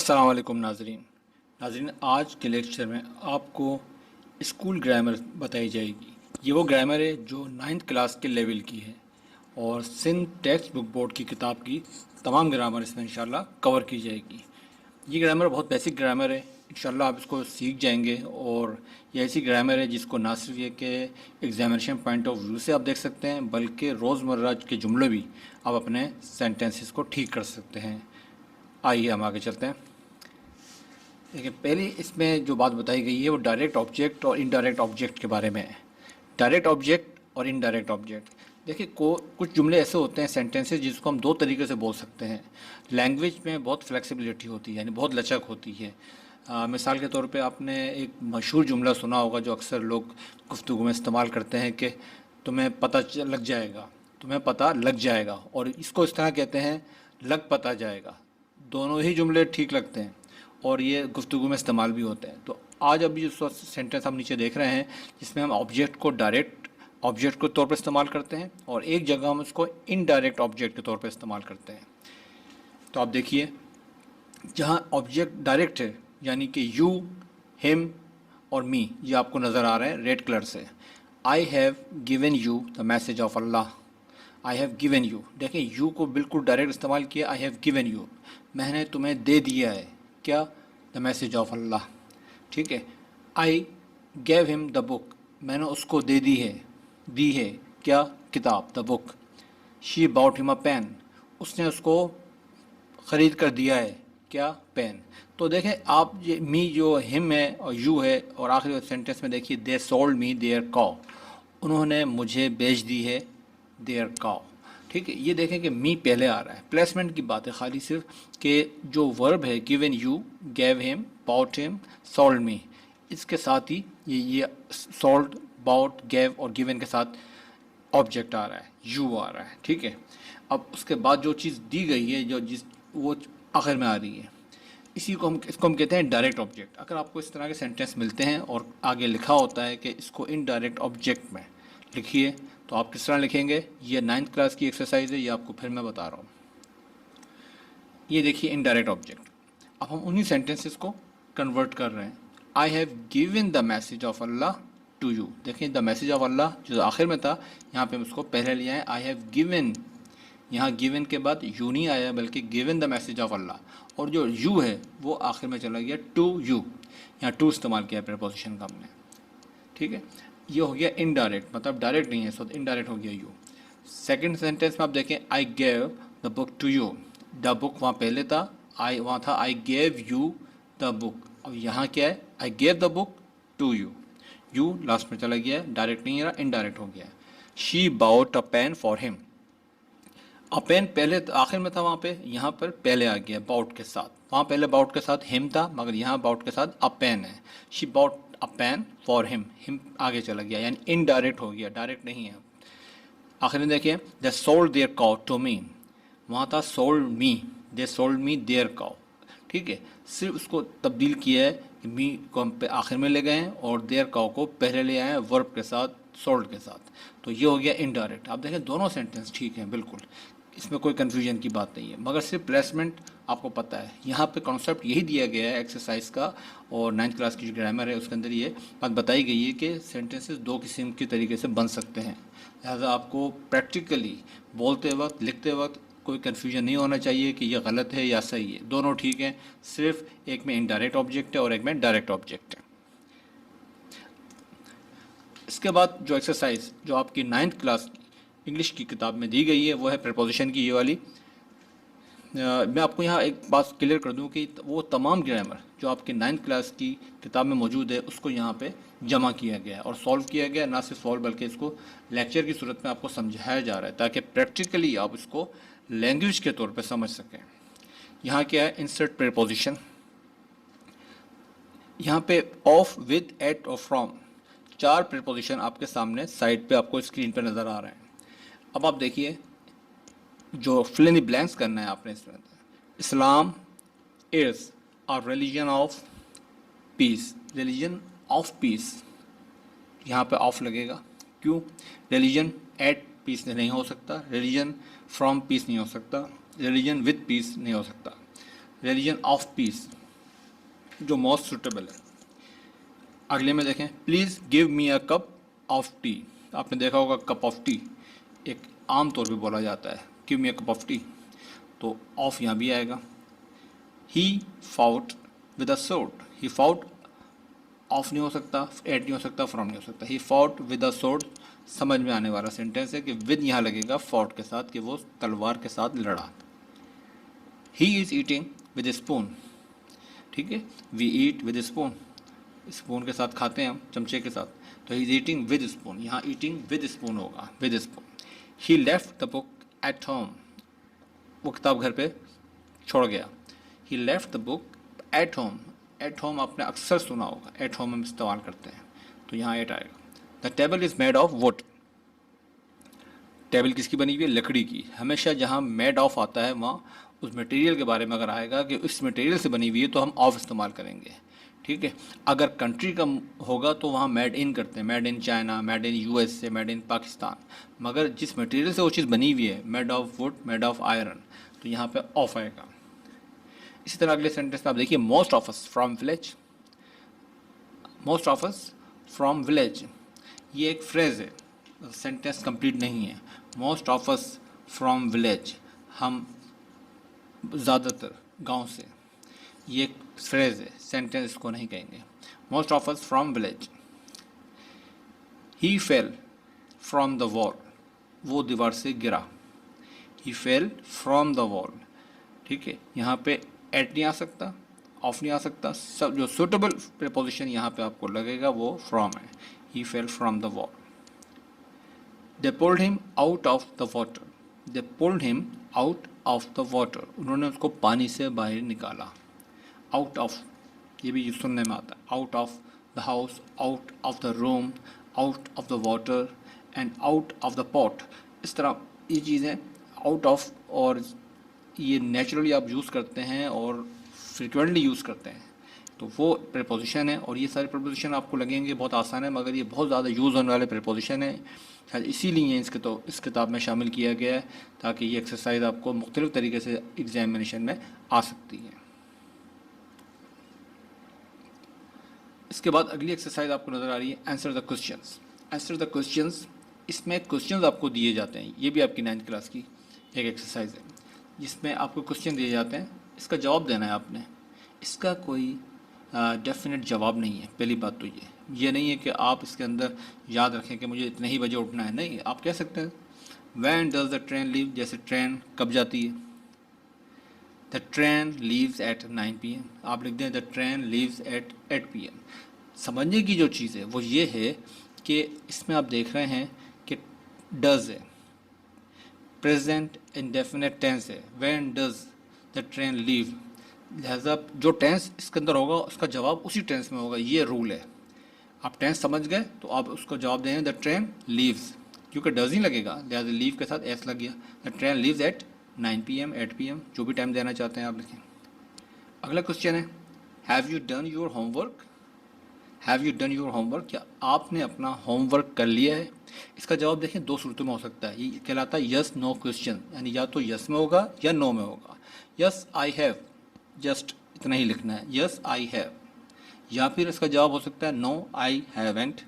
अस्सलाम वालेकुम नाजरीन आज के लेक्चर में आपको स्कूल ग्रामर बताई जाएगी। ये वो ग्रामर है जो 9th क्लास के लेवल की है और सिंध टेक्स्ट बुक बोर्ड की किताब की तमाम ग्रामर इसमें इंशाल्लाह कवर की जाएगी। ये ग्रामर बहुत बेसिक ग्रामर है, इंशाल्लाह आप इसको सीख जाएंगे और ये ऐसी ग्रामर है जिसको ना सिर्फ ये कि एग्जामिनेशन पॉइंट ऑफ व्यू से आप देख सकते हैं बल्कि रोज़मर्रा के जुमले भी आप अपने सेंटेंसेस को ठीक कर सकते हैं। आइए हम आगे चलते हैं। देखिए, पहली इसमें जो बात बताई गई है वो डायरेक्ट ऑब्जेक्ट और इनडायरेक्ट ऑब्जेक्ट के बारे में है। डायरेक्ट ऑब्जेक्ट और इनडायरेक्ट ऑब्जेक्ट, देखिए कुछ जुमले ऐसे होते हैं सेंटेंसेस जिसको हम दो तरीके से बोल सकते हैं। लैंग्वेज में बहुत फ्लेक्सिबिलिटी होती है, यानी बहुत लचक होती है। मिसाल के तौर पे आपने एक मशहूर जुमला सुना होगा जो अक्सर लोग गुफ्तगू में इस्तेमाल करते हैं कि तुम्हें पता लग जाएगा, तुम्हें पता लग जाएगा, और इसको इस तरह कहते हैं लग पता जाएगा। दोनों ही जुमले ठीक लगते हैं और ये गुफ्तगू में इस्तेमाल भी होते हैं। तो आज अभी जो सेंटेंस हम नीचे देख रहे हैं जिसमें हम ऑब्जेक्ट को डायरेक्ट ऑब्जेक्ट के तौर पर इस्तेमाल करते हैं और एक जगह हम उसको इनडायरेक्ट ऑब्जेक्ट के तौर पर इस्तेमाल करते हैं। तो आप देखिए, जहाँ ऑब्जेक्ट डायरेक्ट है यानी कि यू, हिम और मी, ये आपको नज़र आ रहे हैं रेड कलर से। आई have given you the message of Allah. I have given you, देखिए यू को बिल्कुल डायरेक्ट इस्तेमाल किया। आई हैव गिवन यू, मैंने तुम्हें दे दिया है क्या, द मैसेज ऑफ अल्लाह। ठीक है। I gave him the book, मैंने उसको दे दी है क्या, किताब, the book. She bought him a pen, उसने उसको ख़रीद कर दिया है क्या, पेन। तो देखें आप, ये मी जो हिम है और यू है, और आखिरी सेंटेंस में देखिए they sold me their cow, उन्होंने मुझे बेच दी है देयर काउ। ठीक है, ये देखें कि मी पहले आ रहा है। प्लेसमेंट की बात है खाली सिर्फ कि जो वर्ब है given you, gave him, bought him, sold me, इसके साथ ही ये सोल्ड, बाउट, गेव और गिवन के साथ ऑब्जेक्ट आ रहा है, यू आ रहा है। ठीक है, अब उसके बाद जो चीज़ दी गई है वो आखिर में आ रही है, इसको हम कहते हैं डायरेक्ट ऑब्जेक्ट। अगर आपको इस तरह के सेंटेंस मिलते हैं और आगे लिखा होता है कि इसको इनडायरेक्ट ऑब्जेक्ट में लिखिए, तो आप किस तरह लिखेंगे। ये 9th क्लास की एक्सरसाइज है, ये आपको फिर मैं बता रहा हूँ। ये देखिए इनडायरेक्ट ऑब्जेक्ट, अब हम उन्हीं सेंटेंसेस को कन्वर्ट कर रहे हैं। I have given the message of Allah to you, देखिए द मैसेज ऑफ अल्लाह जो आखिर में था, यहाँ पे हम उसको पहले लिया है। आई हैव गिवन, यहाँ गिवन के बाद यू नहीं आया बल्कि गिवन द मैसेज ऑफ अल्लाह, और जो यू है वो आखिर में चला गया टू यू, यहाँ टू इस्तेमाल किया प्रीपोजिशन का हमने। ठीक है, ये हो गया इनडायरेक्ट, मतलब डायरेक्ट नहीं है, सो इनडायरेक्ट हो गया यू। सेकंड सेंटेंस में आप देखें, I gave the book to you, the book वहाँ पहले था, आई वहाँ था I gave you the book. अब यहाँ क्या है, I gave the book to you, you last में चला गया है, डायरेक्ट नहीं रहा, इनडायरेक्ट हो गया है। She bought a pen for him, a pen पहले आखिर में था वहाँ पे, यहाँ पर पहले आ गया बाउट के साथ। वहाँ पहले बाउट के साथ हिम था, मगर यहाँ बाउट के साथ अ पेन है। She bought a pen for him आगे चला गया, यानी इनडायरेक्ट हो गया, डायरेक्ट नहीं है। आखिर में देखिए, they sold their cow to me, वहाँ था sold me, they sold me their cow. ठीक है, सिर्फ उसको तब्दील किया है कि मी को हम आखिर में ले गए हैं और देयर काउ को पहले ले आए हैं वर्ब के साथ, सोल्ड के साथ। तो ये हो गया इनडायरेक्ट। आप देखें दोनों सेंटेंस ठीक हैं बिल्कुल, इसमें कोई कन्फ्यूजन की बात नहीं है, मगर सिर्फ प्लेसमेंट आपको पता है। यहाँ पे कॉन्सेप्ट यही दिया गया है एक्सरसाइज का, और 9th क्लास की जो ग्रामर है उसके अंदर ये बात बताई गई है कि सेंटेंसेस दो किस्म के तरीके से बन सकते हैं। लिहाजा आपको प्रैक्टिकली बोलते वक्त, लिखते वक्त कोई कन्फ्यूजन नहीं होना चाहिए कि ये गलत है या सही है, दोनों ठीक हैं। सिर्फ एक में इनडायरेक्ट ऑब्जेक्ट है और एक में डायरेक्ट ऑब्जेक्ट है। इसके बाद जो एक्सरसाइज जो आपकी 9th क्लास इंग्लिश की किताब में दी गई है वो है प्रीपोजिशन की, ये वाली। मैं आपको यहाँ एक बात क्लियर कर दूँ कि वो तमाम ग्रामर जो आपकी 9th क्लास की किताब में मौजूद है उसको यहाँ पे जमा किया गया है और सॉल्व किया गया है। ना सिर्फ सॉल्व बल्कि इसको लेक्चर की सूरत में आपको समझाया जा रहा है ताकि प्रैक्टिकली आप इसको लैंग्वेज के तौर पर समझ सकें। यहाँ क्या है, इंसर्ट प्रीपोजिशन, यहाँ पे ऑफ, विद, एट और फ्रॉम, 4 प्रीपोजिशन आपके सामने साइड पे आपको स्क्रीन पे नज़र आ रहे हैं। अब आप देखिए, जो फिल इन द ब्लैंक्स करना है आपने इसमें, Islam is a religion of peace, religion of peace, यहाँ पे ऑफ लगेगा। क्यों, रिलीजन एट पीस नहीं हो सकता, रिलीजन फ्रॉम पीस नहीं हो सकता, रिलीजन विद पीस नहीं हो सकता। रिलीजन ऑफ पीस जो मोस्ट सुटेबल है। अगले में देखें, please give me a cup of T. आपने देखा होगा कप ऑफ टी एक आम तौर पे बोला जाता है, give me a cup of tea, तो ऑफ यहाँ भी आएगा। He fought with a sword, he fought of नहीं हो सकता, एट नहीं हो सकता, फ्रॉम नहीं हो सकता, ही फाउट विद अ सोर्ड समझ में आने वाला सेंटेंस है कि विद यहाँ लगेगा फाउट के साथ, कि वो तलवार के साथ लड़ा। He is eating with spoon, ठीक है, we eat with spoon, spoon के साथ खाते हैं हम, चमचे के साथ, तो he is eating with spoon, यहाँ ईटिंग विद स्पून होगा, with spoon. He left the book at home, वो किताब घर पे छोड़ गया। He left the book at home, at home आपने अक्सर सुना होगा, एट होम हम इस्तेमाल करते हैं, तो यहाँ एट आएगा। The table is made of would, table किसकी बनी हुई है, लकड़ी की। हमेशा जहाँ मेड ऑफ आता है वहाँ उस मटेरियल के बारे में अगर आएगा कि इस मटेरियल से बनी हुई है तो हम ऑफ इस्तेमाल करेंगे, ठीक है। अगर कंट्री का होगा तो वहाँ मेड इन करते हैं, made in China, made in USA, made in Pakistan, मगर जिस मटेरियल से वो चीज़ बनी हुई है, made of would, made of iron, तो यहाँ पे ऑफ आएगा। इसी तरह अगले सेंटेंस में आप देखिए, most of us from village, most of us from village, ये एक फ्रेज़ है, सेंटेंस कंप्लीट नहीं है। Most of us from village, हम ज़्यादातर गांव से, ये एक फ्रेज़ है, सेंटेंस इसको नहीं कहेंगे। Most of us from village. He fell from the wall, वो दीवार से गिरा, ही फेल फ्रॉम द वॉल, ठीक है। यहाँ पे एट नहीं आ सकता, ऑफ नहीं आ सकता, सब जो सुटेबल प्रीपोजिशन यहाँ पे आपको लगेगा वो फ्रॉम है। He fell from the wall. They pulled him out of the water, they pulled him out of the water, उन्होंने उसको पानी से बाहर निकाला। आउट ऑफ, ये भी सुनने में आता है, out of the house, out of the room, out of the water and out of the pot. इस तरह ये चीज़ें आउट ऑफ, और ये नेचुरली आप यूज़ करते हैं और फ्रिक्वेंटली यूज़ करते हैं, तो वो प्रीपोजिशन है। और ये सारे प्रीपोजिशन आपको लगेंगे बहुत आसान है, मगर ये बहुत ज़्यादा यूज़ होने वाले प्रीपोजिशन है, शायद इसीलिए इस किताब में शामिल किया गया है, ताकि ये एक्सरसाइज आपको मुख्तलिफ़ तरीके से एग्जामिनेशन में आ सकती है। इसके बाद अगली एक्सरसाइज आपको नज़र आ रही है, answer the questions. Answer the questions, इसमें क्वेश्चंस आपको दिए जाते हैं, ये भी आपकी 9th क्लास की एक एक्सरसाइज है, जिसमें आपको क्वेश्चन दिए जाते हैं, इसका जवाब देना है आपने। इसका कोई डेफिनेट जवाब नहीं है। पहली बात तो ये नहीं है कि आप इसके अंदर याद रखें कि मुझे इतने ही बजे उठना है, नहीं, आप कह सकते हैं when does the train leave, जैसे ट्रेन कब जाती है, the train leaves eight 9 PM, आप लिख दें the train leaves eight 8 PM। समझने की जो चीज़ है वो ये है कि इसमें आप देख रहे हैं कि डज है, प्रेजेंट इंडेफिनिट टेंस है, when does the train leave, लिहाजा जो टेंस इसके अंदर होगा उसका जवाब उसी टेंस में होगा, ये रूल है। आप टेंस समझ गए तो आप उसको जवाब दें द ट्रेन लीव्स, क्योंकि डज ही लगेगा, लिहाजा लीव के साथ एस लग गया। The train leaves eight 9 PM, 8 PM, जो भी टाइम देना चाहते हैं आप लिखें। अगला क्वेश्चन है, have you done your homework, have you done your homework, क्या आपने अपना होमवर्क कर लिया है। इसका जवाब देखें दो सूरतों में हो सकता है, ये कहलाता है यस नो क्वेश्चन, यानी या तो यस में होगा या नो में होगा। यस आई हैव, जस्ट इतना ही लिखना है, यस आई हैव, या फिर इसका जवाब हो सकता है no I haven't,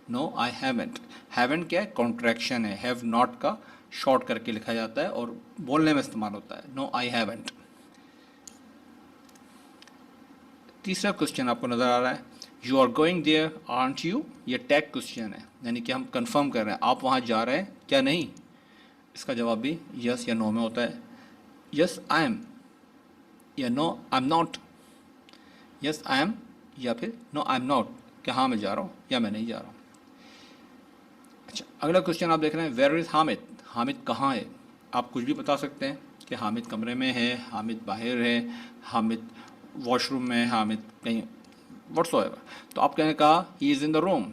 no I haven't. Haven't क्या है, कॉन्ट्रैक्शन है, हैव नॉट का शॉर्ट करके लिखा जाता है और बोलने में इस्तेमाल होता है, नो आई हैवेंट। तीसरा क्वेश्चन आपको नज़र आ रहा है, you are going there aren't you, ये टैग क्वेश्चन है, यानी कि हम कंफर्म कर रहे हैं आप वहाँ जा रहे हैं क्या नहीं। इसका जवाब भी यस या नो में होता है, यस आई एम, या no I am not, yes I am या फिर नो आई एम नॉट, कि हाँ मैं जा रहा हूँ या मैं नहीं जा रहा हूँ। अच्छा, अगला क्वेश्चन आप देख रहे हैं, वेयर इज़ हामिद, हामिद कहाँ है। आप कुछ भी बता सकते हैं कि हामिद कमरे में है, हामिद बाहर है, हामिद वॉशरूम में है, हामिद कहीं व्हाट्सएवर, तो आप कहने कहा he is in the room,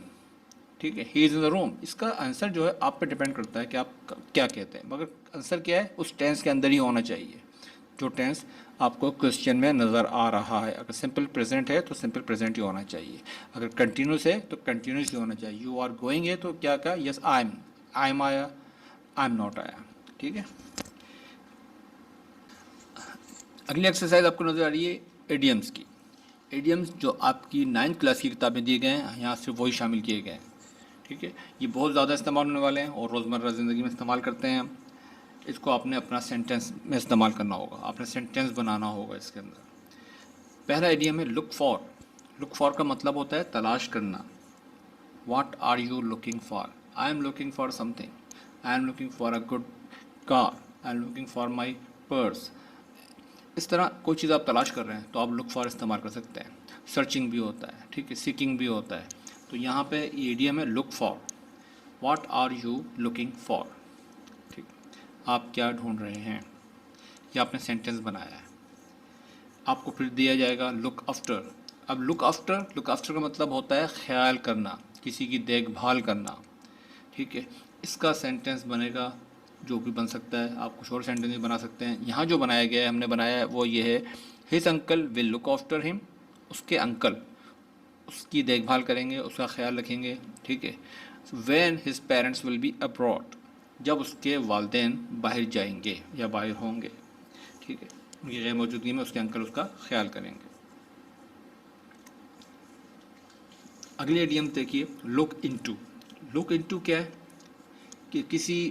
ठीक है, he is in the room. इसका आंसर जो है आप पे डिपेंड करता है कि आप क्या कहते हैं, मगर आंसर क्या है, उस टेंस के अंदर ही होना चाहिए जो टेंस आपको क्वेश्चन में नज़र आ रहा है। अगर सिंपल प्रेजेंट है तो सिंपल प्रेजेंट ही होना चाहिए, अगर कंटिन्यूस है तो कंटिन्यूस ही होना चाहिए। यू आर गोइंग है तो क्या कहा, यस आई एम आया, आई एम नॉट आया, ठीक है। अगली एक्सरसाइज आपको नज़र आ रही है एडियम्स की। एडियम्स जो आपकी 9th क्लास की किताब में दिए गए हैं, यहाँ सिर्फ वही शामिल किए गए हैं। ठीक है, ये बहुत ज़्यादा इस्तेमाल होने वाले हैं और रोज़मर्रा ज़िंदगी में इस्तेमाल करते हैं हम। इसको आपने अपना सेंटेंस में इस्तेमाल करना होगा, आपने सेंटेंस बनाना होगा इसके अंदर। पहला एडियम है लुक फॉर। लुक फॉर का मतलब होता है तलाश करना। What are you looking for? I am looking for something. I am looking for a good car. I am looking for my purse. इस तरह कोई चीज़ आप तलाश कर रहे हैं तो आप लुक फॉर इस्तेमाल कर सकते हैं। सर्चिंग भी होता है, ठीक है, सीकिंग भी होता है। तो यहाँ पे ईडीएम है look for. What are you looking for? ठीक, आप क्या ढूंढ रहे हैं? या आपने सेंटेंस बनाया है। आपको फिर दिया जाएगा लुक आफ्टर। अब लुक आफ्टर का मतलब होता है ख्याल करना, किसी की देखभाल करना। ठीक है, इसका सेंटेंस बनेगा जो भी बन सकता है, आप कुछ और सेंटेंस भी बना सकते हैं। यहाँ जो बनाया गया है, हमने बनाया है वो ये है, his uncle will look after him. उसके अंकल उसकी देखभाल करेंगे, उसका ख्याल रखेंगे। ठीक है, when his parents will be abroad, जब उसके वालिदैन बाहर जाएंगे या बाहर होंगे। ठीक है, उनकी गैर मौजूदगी में उसके अंकल उसका ख्याल करेंगे। अगले इडियम देखिए लुक इनटू। लुक इनटू क्या है कि किसी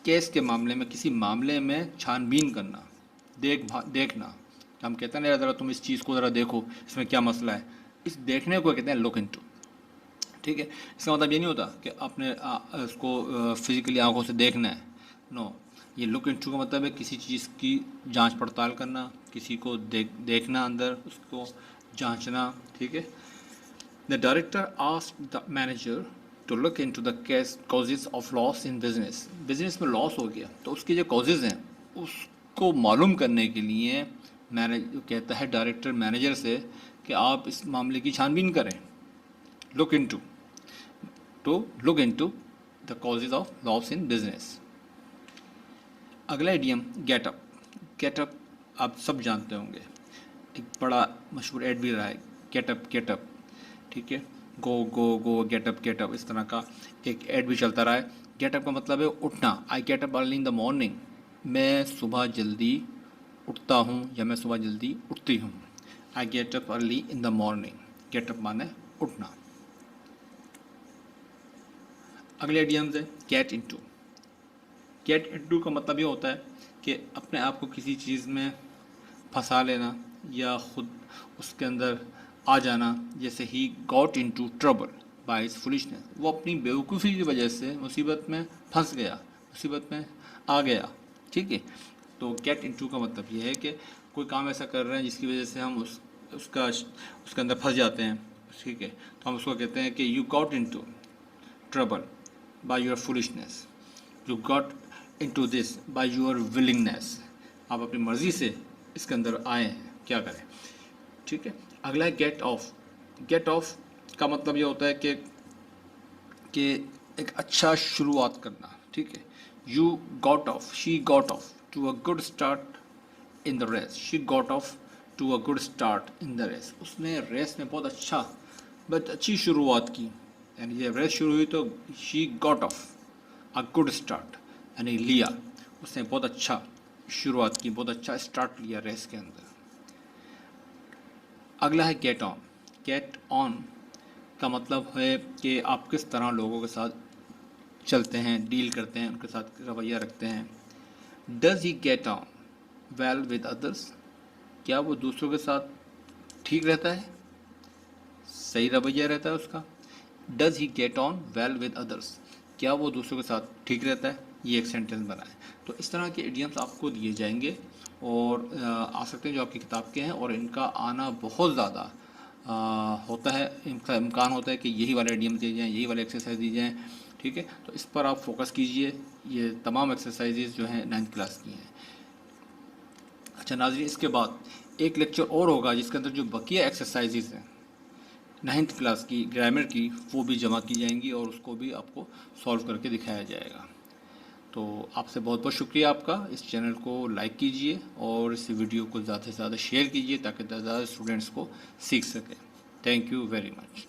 केस के मामले में, किसी मामले में छानबीन करना, देखना। हम कहते हैं ना ज़रा तुम इस चीज़ को ज़रा देखो, इसमें क्या मसला है। इस देखने को कहते हैं लुक इनटू। ठीक है, इसका मतलब ये नहीं होता कि आपने उसको फिजिकली आंखों से देखना है। नो, ये लुक इनटू का मतलब है किसी चीज़ की जांच पड़ताल करना, किसी को देखना, अंदर उसको जांचना। ठीक है, The director asked the manager to look into the causes of loss in business. Business में लॉस हो गया तो उसके जो कॉजेज़ हैं उसको मालूम करने के लिए कहता है डायरेक्टर मैनेजर से कि आप इस मामले की छानबीन करें। Look into, to look into the causes of loss in business. अगला idiom get up. Get up आप सब जानते होंगे, एक बड़ा मशहूर एड भी रहा है, गेट अप गेट अप। ठीक है, गो गो गो, गेट अप, इस तरह का एक ऐड भी चलता रहा है। गेट अप का मतलब है उठना। I get up early in the morning, मैं सुबह जल्दी उठता हूँ या मैं सुबह जल्दी उठती हूँ। I get up early in the morning, get up माने उठना। अगले इडियम्स है गेट इनटू। गेट इनटू का मतलब ये होता है कि अपने आप को किसी चीज़ में फंसा लेना या खुद उसके अंदर आ जाना। जैसे ही got into trouble by his foolishness, वो अपनी बेवकूफ़ी की वजह से मुसीबत में फंस गया, मुसीबत में आ गया। ठीक है, तो गेट इनटू का मतलब ये है कि कोई काम ऐसा कर रहे हैं जिसकी वजह से हम उसके अंदर फंस जाते हैं। ठीक है, तो हम उसको कहते हैं कि you got into trouble by your foolishness, you got into this by your willingness. आप अपनी मर्ज़ी से इसके अंदर आए हैं, क्या करें। ठीक है, अगला है गेट ऑफ। गेट ऑफ का मतलब ये होता है कि एक अच्छा शुरुआत करना। ठीक है, you got off, she got off to a good start in the race. She got off to a good start in the race, उसने रेस में बहुत अच्छी शुरुआत की। यानी जब रेस शुरू हुई तो she got of a good start, यानी लिया, उसने बहुत अच्छा शुरुआत की, बहुत अच्छा स्टार्ट लिया रेस के अंदर। अगला है गेट ऑन। गेट ऑन का मतलब है कि आप किस तरह लोगों के साथ चलते हैं, डील करते हैं, उनके साथ रवैया रखते हैं। Does he get on well with others, क्या वो दूसरों के साथ ठीक रहता है, सही रवैया रहता है उसका। Does he get on well with others, क्या वो दूसरों के साथ ठीक रहता है। ये एक सेंटेंस बना है। तो इस तरह के इडियम्स आपको दिए जाएंगे और आ सकते हैं जो आपकी किताब के हैं, और इनका आना बहुत ज़्यादा होता है, इनका इम्कान होता है कि यही वाले इडियम दिए जाएँ, यही वाले एक्सरसाइज दी जाएँ। ठीक है, तो इस पर आप फोकस कीजिए। ये तमाम एक्सरसाइजेज जो हैं 9th क्लास की हैं। अच्छा नाज़रीन, इसके बाद एक लेक्चर और होगा जिसके अंदर जो बकिया एक्सरसाइजेज हैं 9th क्लास की ग्रामर की, वो भी जमा की जाएंगी और उसको भी आपको सॉल्व करके दिखाया जाएगा। तो आपसे बहुत बहुत शुक्रिया आपका। इस चैनल को लाइक कीजिए और इस वीडियो को ज़्यादा से ज़्यादा शेयर कीजिए ताकि ज़्यादा स्टूडेंट्स को सीख सकें। Thank you very much.